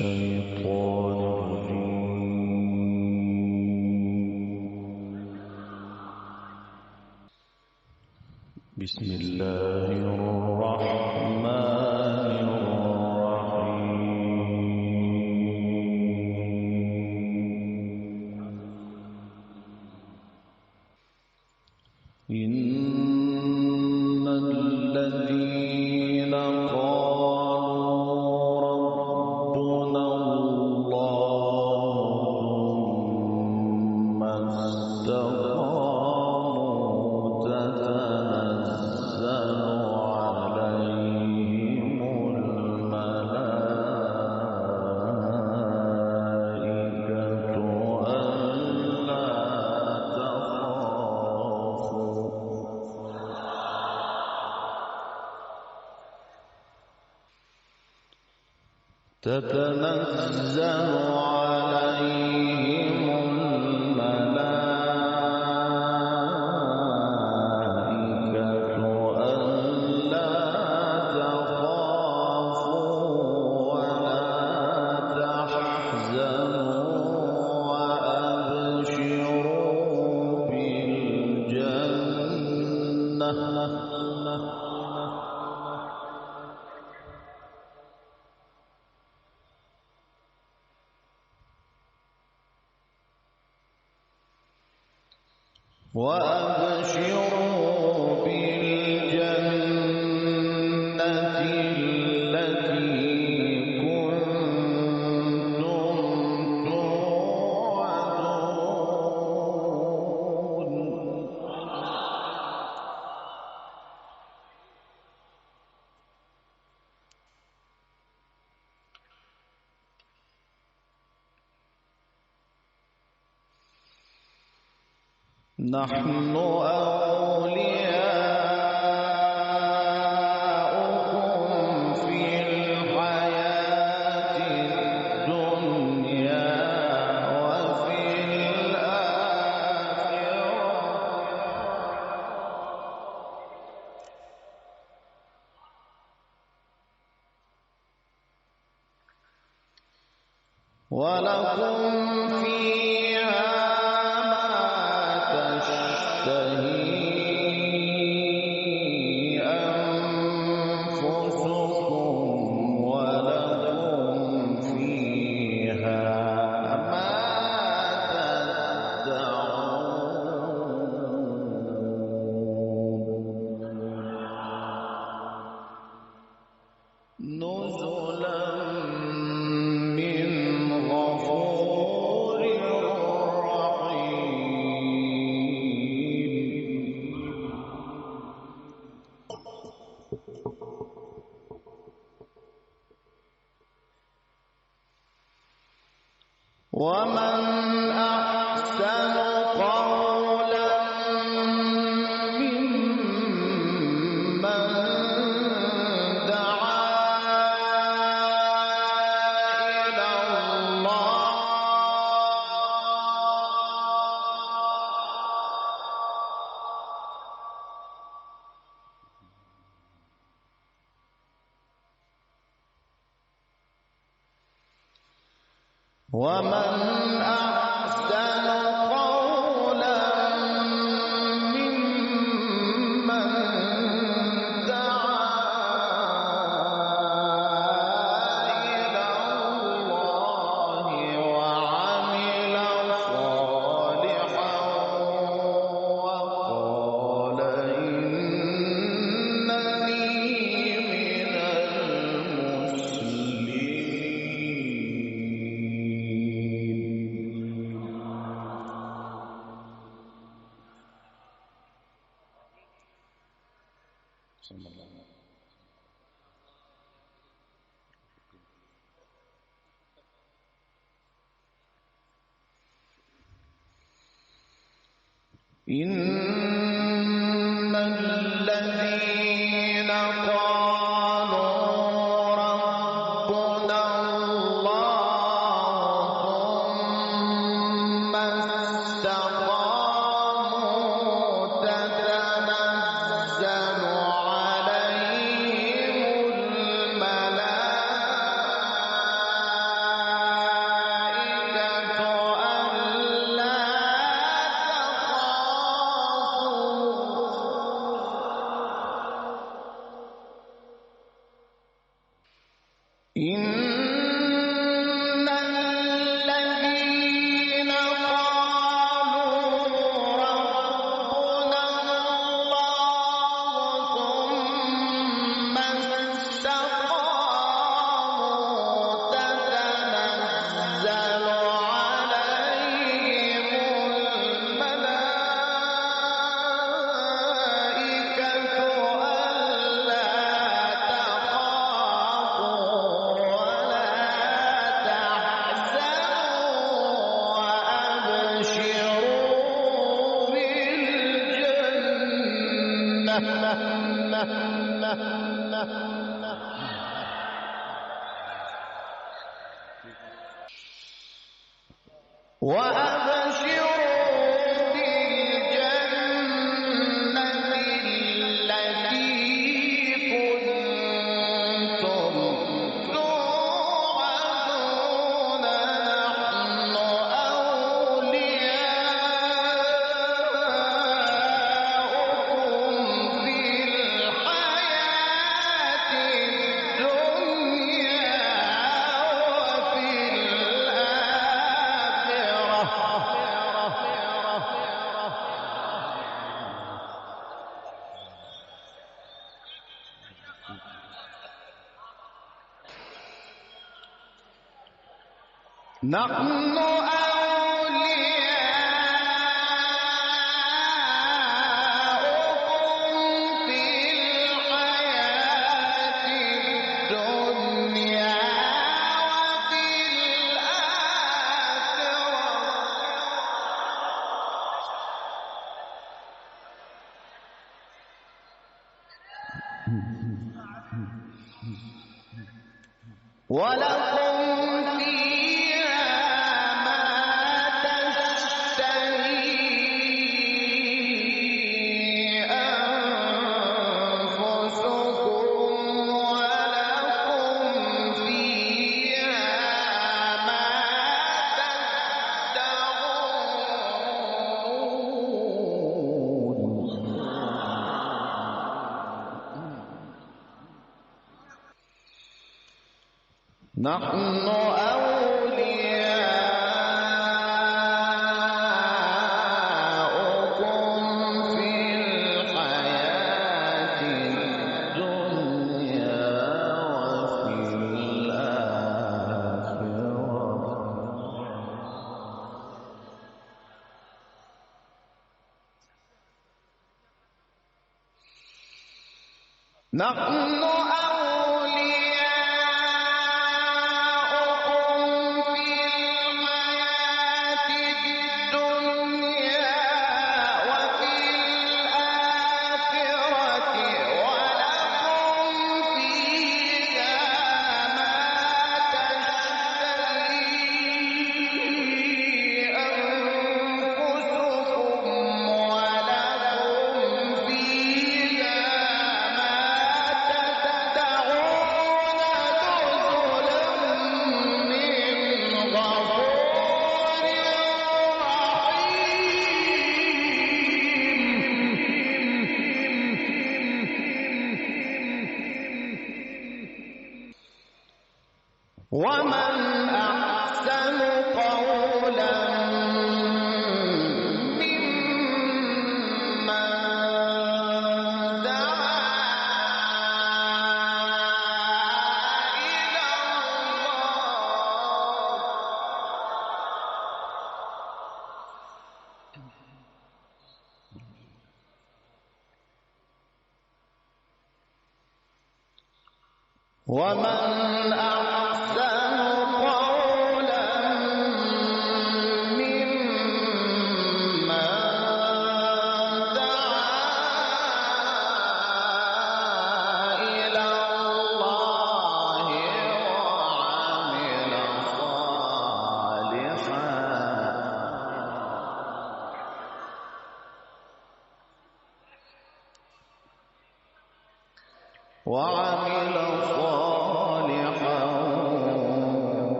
الشيطان الرجيم. بسم الله الرحمن الرحيم. إن الذين تتنزل عليهم الملائكة ألا تخافوا ولا تحزنوا وأبشروا بالجنة التي كنتم توعدون. نحن أولياؤكم في الحياة الدنيا وفي الآخرة ولكم فيها تشتهي أنفسكم ولكم فيها ما تدعون نزلا من غفور ومن أحسن قولا ممن دعا إلى الله ومن أحسن قولا ممن دعا إلى الله وعمل صالحا وقال إنني من إن الذين قالوا ربنا الله ثم استقاموا تتنزل عليهم الملائكة إن الذين قالوا ربنا الله ثم استقاموا تتنزل عليهم الملائكة ألا تخافوا ولا تحزنوا وأبشروا بالجنة التي كنتم توعدون نحن أولياؤكم في الحياة الدنيا وفي نحن أولياؤكم في الحياة الدنيا وفي الآخرة ولكم فيها ما تشتهي أنفسكم ولكم فيها ما تدعون نحن أولياؤكم في الحياة الدنيا وفي الآخرة نحن ومن أحسن قولا ممن دعا إلى ومن أحسن قولا ممن دعا إلى الله وعمل صالحا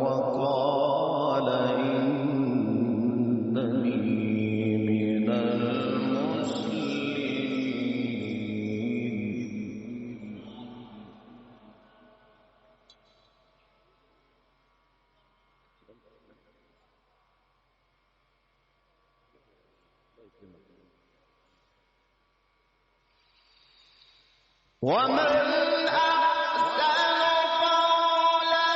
وقال إنني من المسلمين ومن أحسن قولا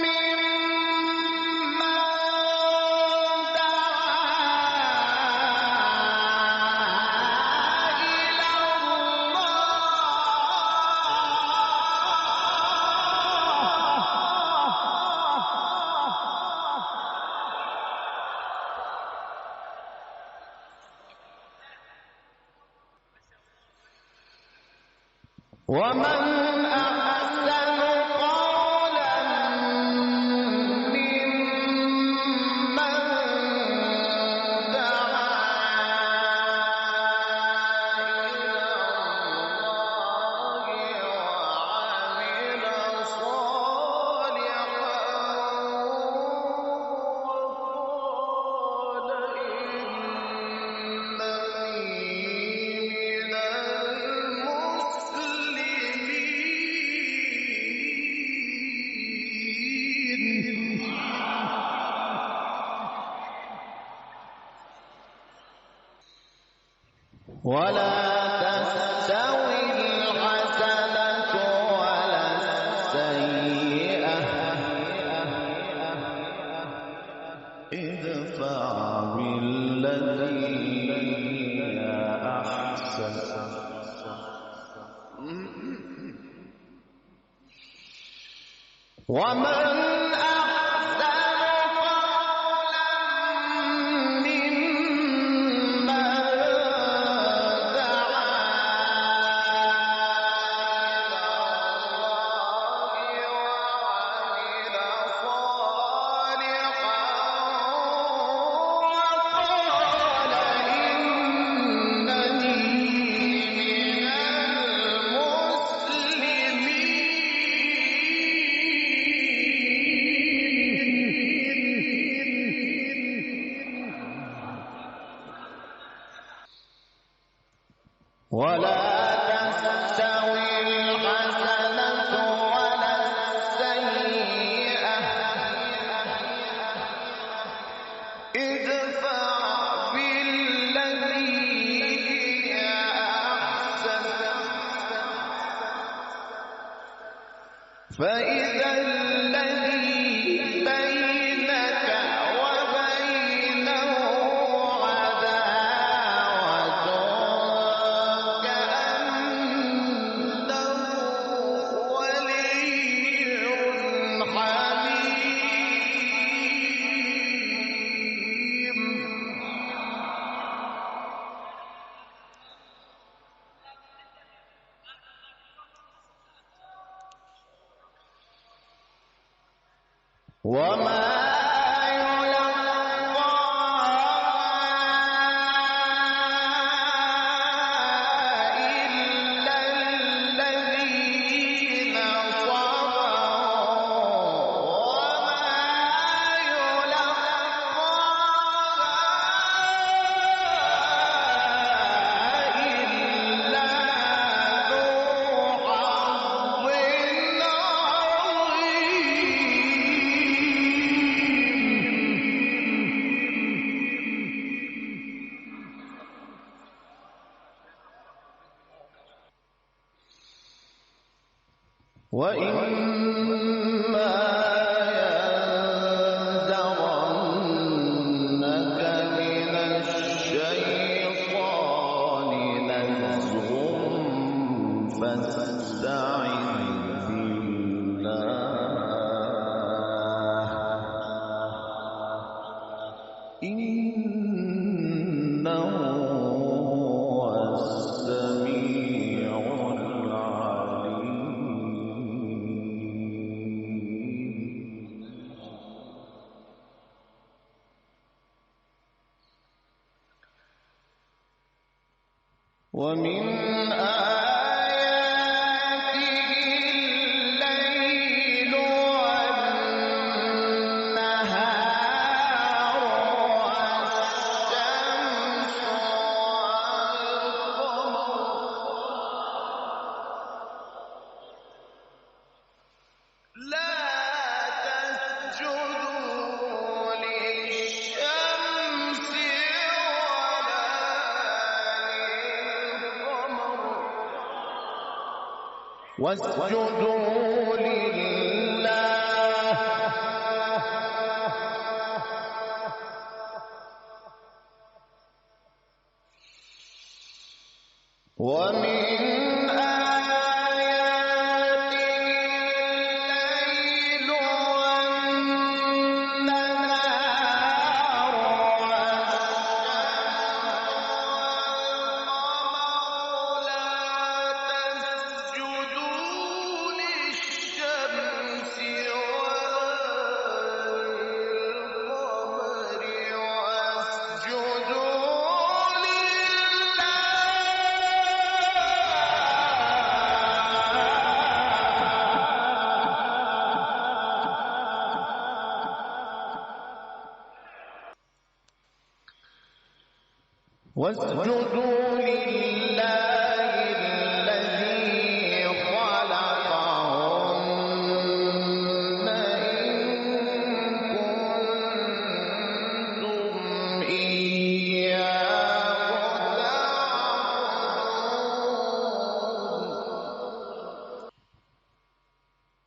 ممن دعا إلى ومن أحسن قولا ممن دعا إلى الله وعمل صالحا وقال إنني من المسلمين. ولا تستوي الحسنة ولا السيئة ادفع بالتي هي أحسن ومن أحسن قولا ممن دعا إلى الله وعمل صالحا وقال إنني من المسلمين. ولا تستوي الحسنة ولا السيئة ادفع بالتي هي أحسن فإذا الذي بينك وبينه عداوة كأنه ولي حميم. وما يلقاها إلا الذين صبروا وما يلقاها إلا ذو حظ وإما ينزغنك من الشيطان نزغ فاستعذ بالله إنه هو السميع ومن آياته الليل والنهار والشمس والقمر لا تسجدوا للشمس ولا للقمر واسجدوا لله ومن واسجدوا لله الذي خلقهن إن كنتم إياه تعبدون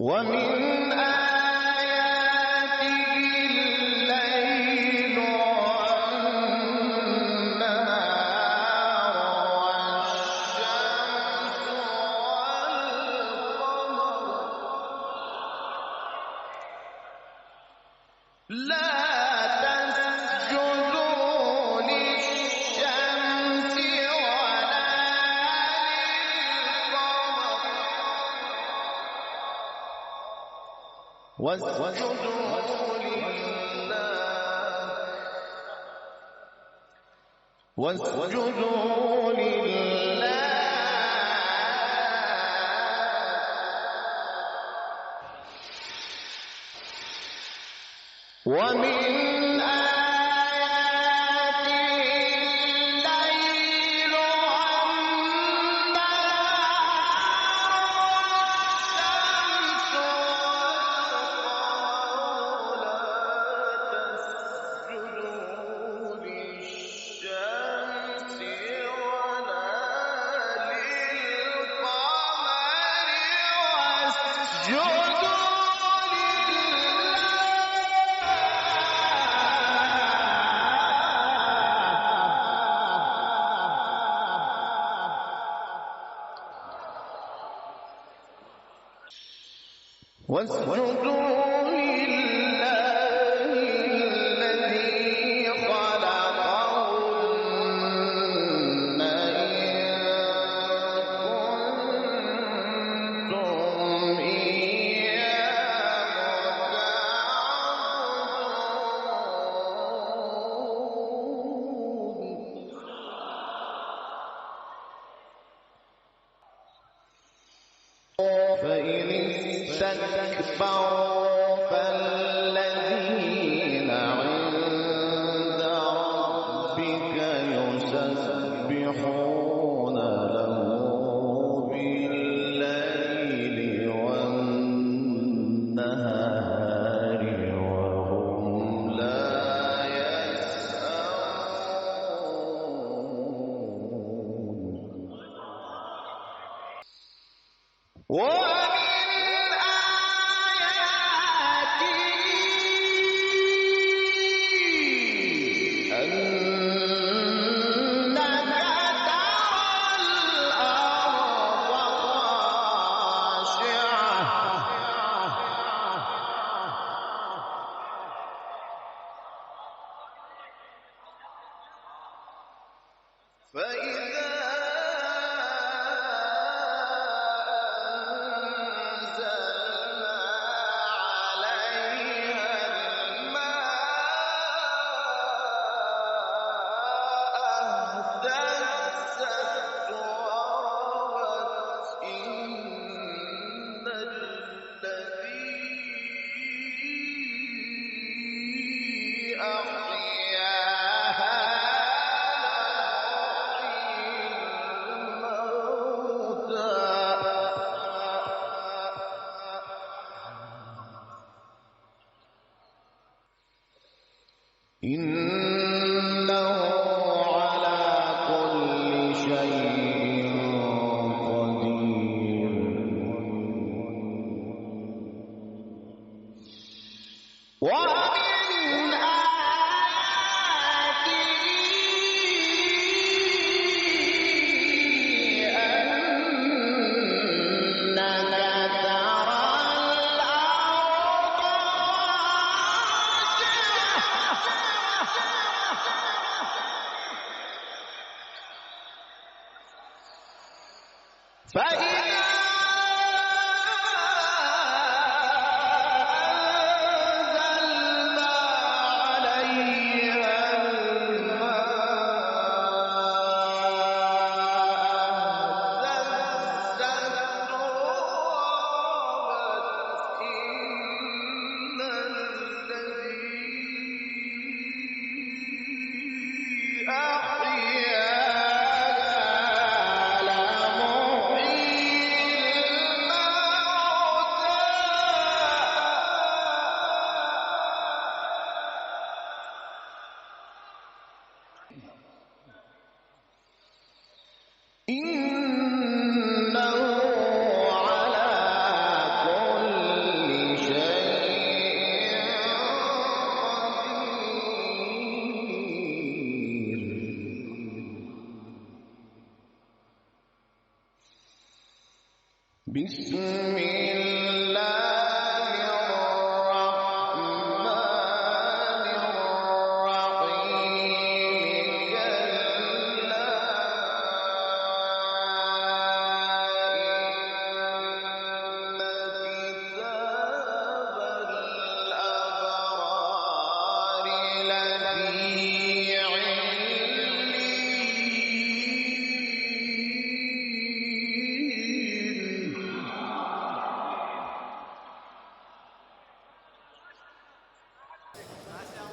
ومن واسجدوا لله ومن واسجدوا لله الذي خلقهن إن كنتم إياه تعبدون فإن استكبروا فالذين عند ربك يسبحون له بالليل والنهار وهم لا يسأمون فإذا أنزلنا عليها الماء اهتزت وربت إن الذي أحياها إنه على كل شيء قدير بسم الله الرحمن الرحيم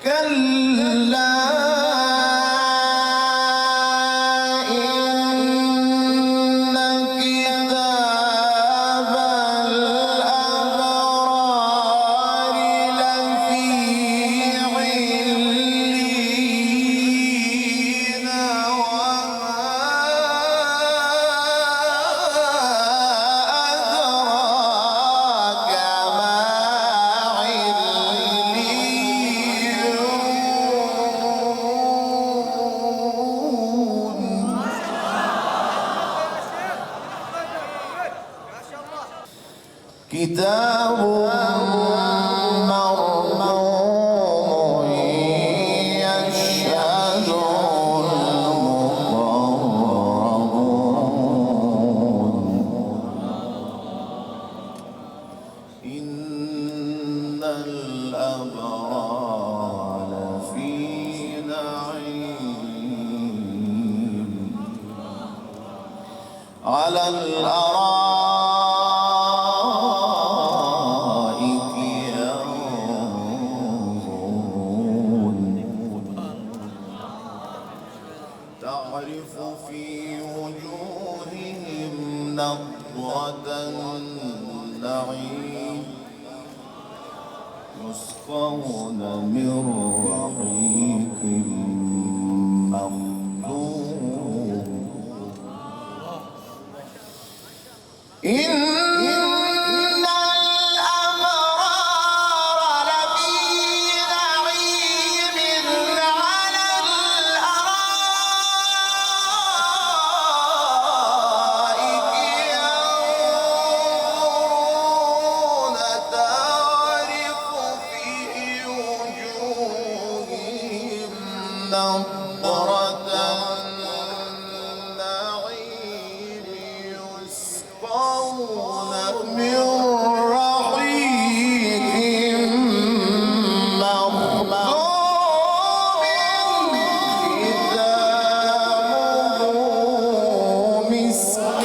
كلا إن كتاب الأبرار لفي عليين كلا إن كتاب الأبرار لفي عليين وما أدراك ما كتاب مرقوم يشهده المقربون إن الأبرار لفي نعيم على الأرائك ينظرون تعرف في وجوههم نضرة النعيم يسقون من رحيق مختوم إن الأبرار لفي نعيم على الأرائك ينظرون تعرف في وجوههم نضرة النعيم يسقون من رحيق مختوم ختامه مسك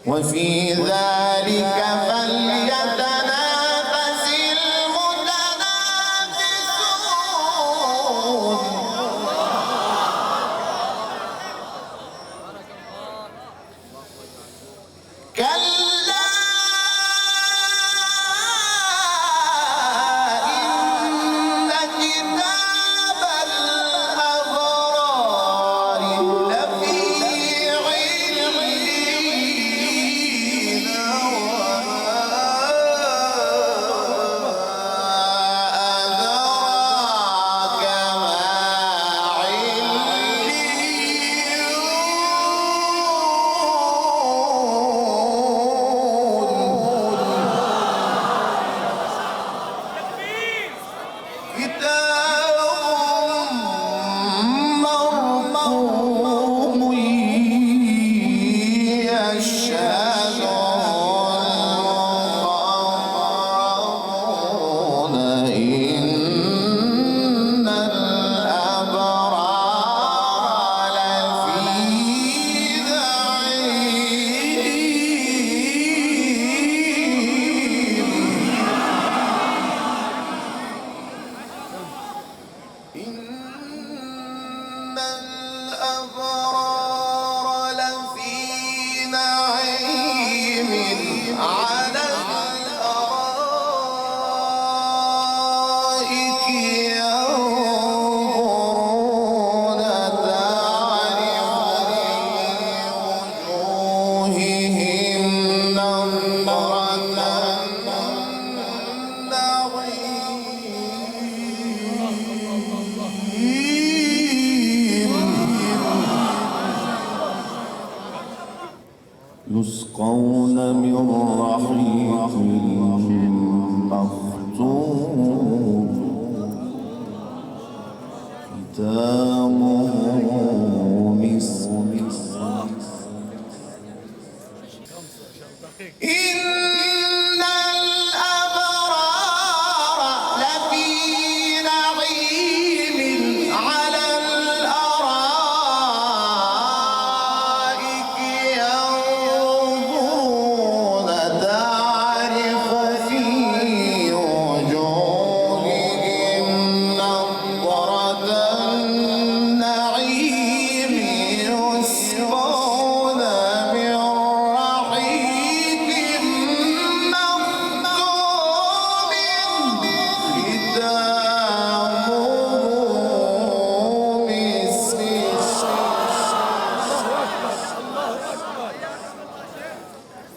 وفي ذلك فليتنافس المتنافسون كلا إن كتاب الأبرار لفي عليين وما أدراك ما كتاب مرقوم يشهده المقربون إن الأبرار لفي نعيم إن الأبرار لفي نعيم على الأرائك ينظرون تعرف في وجوههم نضرة النعيم يسقون من رحيق مختوم ختامه مسك إن الأبرار لفي نعيم على الأرائك ينظرون تعرف في وجوههم نضرة النعيم يسقون من رحيق مختوم ختامه مسك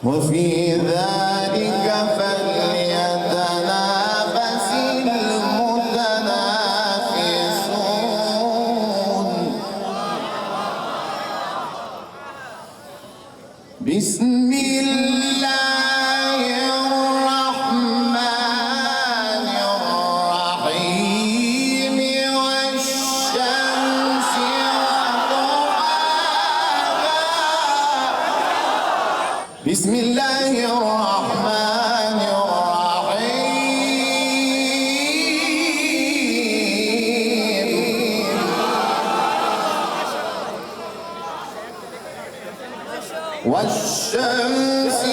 وفي ذلك فليتنافس المتنافسون بسم الله الرحمن الرحيم والشمس وضحاها بسم الله الرحمن الرحيم والشمس